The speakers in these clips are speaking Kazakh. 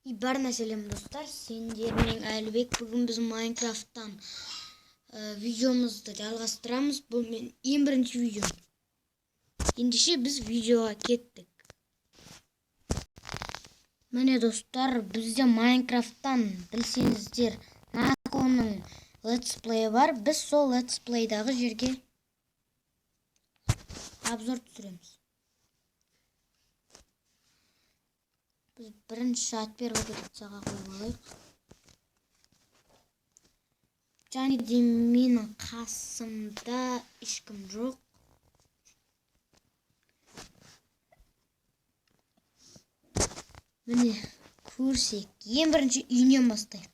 Барына сәлем достар, сендермен Әлібек. Бүгін біз Майнкрафттан видеомызды жалғастырамыз. Бұл мен ең бірінші видео. Ендеше біз видеоға кеттік. Міне достар, бізде Майнкрафттан білсеңіздер Наконың летсплейі бар. Біз сол летсплейдағы жерге обзор түсіреміз. Біз бірінші атпер локацияға қойып алайық. Және де менің қасымда ешкім жоқ. Міне көрсек, ең бірінші үйінен бастайық.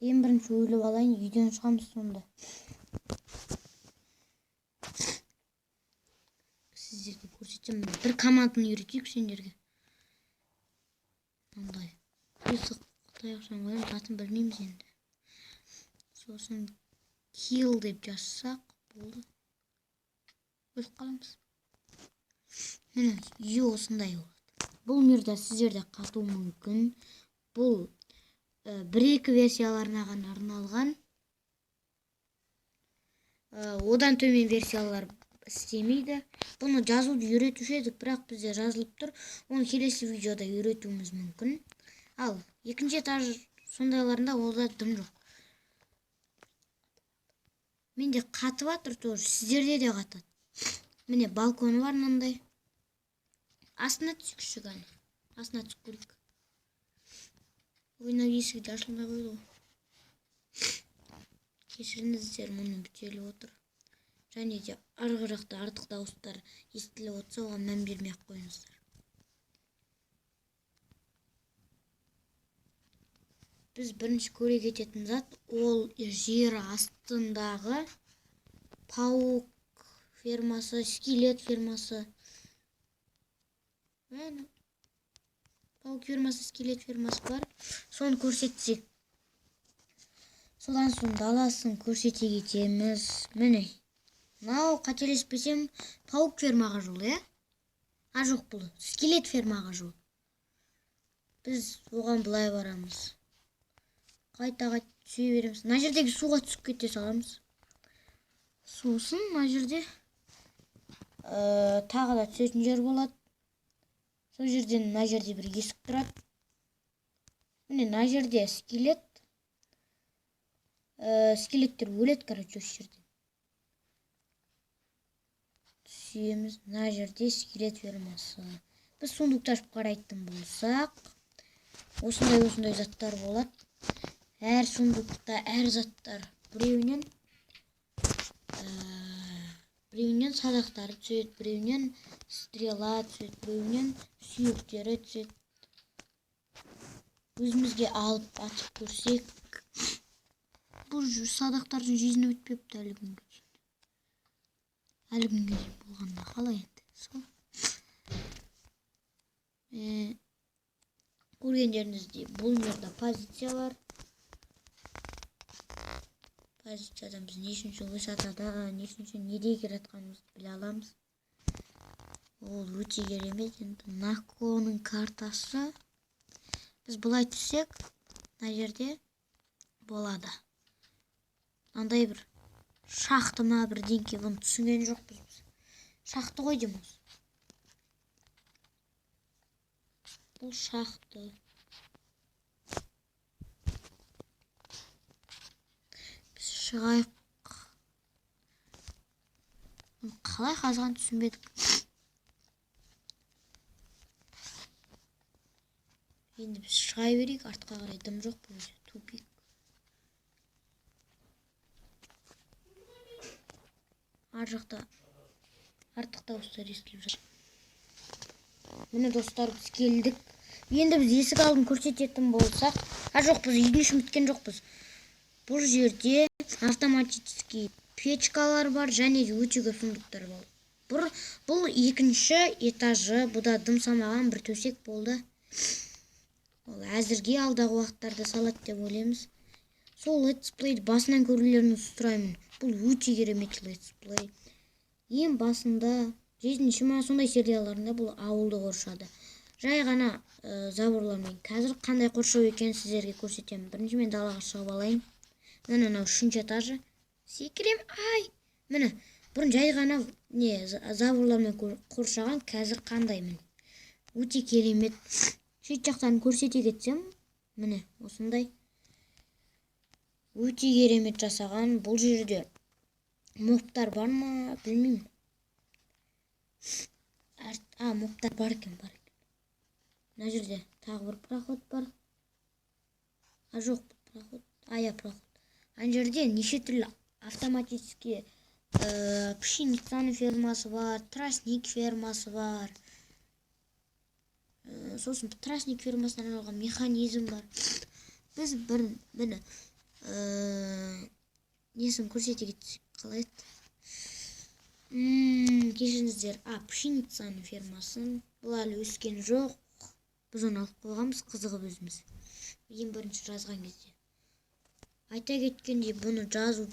Ең бірінші ойлап алайын, үйден шығамыз сонда. Сіздерге көрсетемін. Бір команданы үйретейік сендерге. Мындай. Қисық таяқшаны қоямыз, атын білмейміз енді. Сосын kill деп жазсақ болды. Өліп қаламыз. Міне, үй осындай болады. Бұл мирда сіздерде қату мүмкін. Бұл бір-екі версияларына ғана арналған. Одан төмен версиялар істемейді. Бұны жазуды үйретуші едік, бірақ бізде жазылып тұр. Оны келесі видеода үйретуіміз мүмкін. Ал екінші этаж сондайларында олда дым жоқ. Менде қатып жатыр тоже, сіздерде де қатады. Міне балконы бар мынандай. Астына түсікші ғана. Астына түсіп көрейік. Ойнау есігі де ашылмай қойды ғой. Кешіріңіздер, мұны бүтеліп отыр. Және де арғы жақта артық дауыстар естіліп отырса, оған мән бермей ақ қойыңыздар. Біз бірінші көре кететін зат, ол жер астындағы паук фермасы, скелет фермасы. Паук фермасы, скелет фермасы бар. Соны көрсетсек. Содан соң даласын көрсете кетеміз. Міне. Мынау қателеспесем паук фермаға жол, е? Жоқ бұл. Скелет фермаға жол. Біз оған былай барамыз. Қайта түсе береміз. Мына жердегі суға түсіп кете саламыз. Сосын мына жерде тағы да түсетін жер болады. Сол жерден мына жерде бір есік тұрады. Міне мына жерде скелет. Скелеттер өледі, короче, осы жерден. Түсеміз. Мына жерде скелет фермасы. Біз сундукты ашып қарайтын болсақ, осындай заттар болады. Әр сундукта әр заттар біреуінен садақтары түседі, біреуінен стрела түседі, біреуінен сүйектері түседі. Өзімізге алып атып көрсек, бұл садақтардың жизні өтпепті әлі күнге дейін. Әлі күнге дейін болғанда қалай енді. Сол. Көргендеріңізде бұл жерде позиция бар. Позициядан біз нешінші высотада, нешінші неде келатқанымызды біле аламыз. Ол өте керемет. Енді Наконың картасы. Біз бұлай түссек, мына жерде болады. Андай бір шақты ма бірдеңке, бұны түсінген жоқпыз біз. Шақты ғой дейміз. Бұл шақты. Біз шығайық. Қалай қазған түсінбедік. Енді біз шығай берейік, артқа қарай дым жоқ, бұл тупик. Ар жақта артық дауыстар естіліп жатыр. Міне достар, біз келдік. Енді біз есік алдын көрсететін болсақ, жоқ, біз үйдің ішін біткен жоқпыз. Бұл жерде автоматический печкалар бар, және өте көп сундуктар бар. Бұл екінші этажы, бұда дым самаған бір төсек болды. Ол әзірге алдағы уақыттарда салады деп ойлаймыз. Сол летсплейді басынан көрулеріңізді сұраймын. бұл өте керемет летсплей. Ең басында 7-ші ма сондай серияларында бұл ауылды қоршады. Жай ғана заборлармен. Қазір қандай қоршау екенін сіздерге көрсетемін. Бірінші мен далаға шығып алайын. Міне анау 3-ші этажы. Секірем, ай! Міне, бұрын жай ғана заборлармен қоршаған, қазір қандай міне. Өте керемет. Шет жақтан көрсете кетсем, міне осындай. Өте керемет жасаған. Бұл жерде мобтар бар ма, білмеймін. Мобтар бар екен. Мына жерде тағы бір проход бар. Жоқ, проход. Проход. Ана жерде неше түрлі автоматический пшеницаның фермасы бар, тростник фермасы бар. Сосын тростник фермасынан арналған механизм бар. Біз бірін несін көрсете кетсек қалай еді? Кешіріңіздер, пшеницаның фермасын. Бұл әлі өскен жоқ. Біз оны алып қойғанбыз, қызығып өзіміз. Ең бірінші жазған кезде. Айта кеткендей, бұны жазу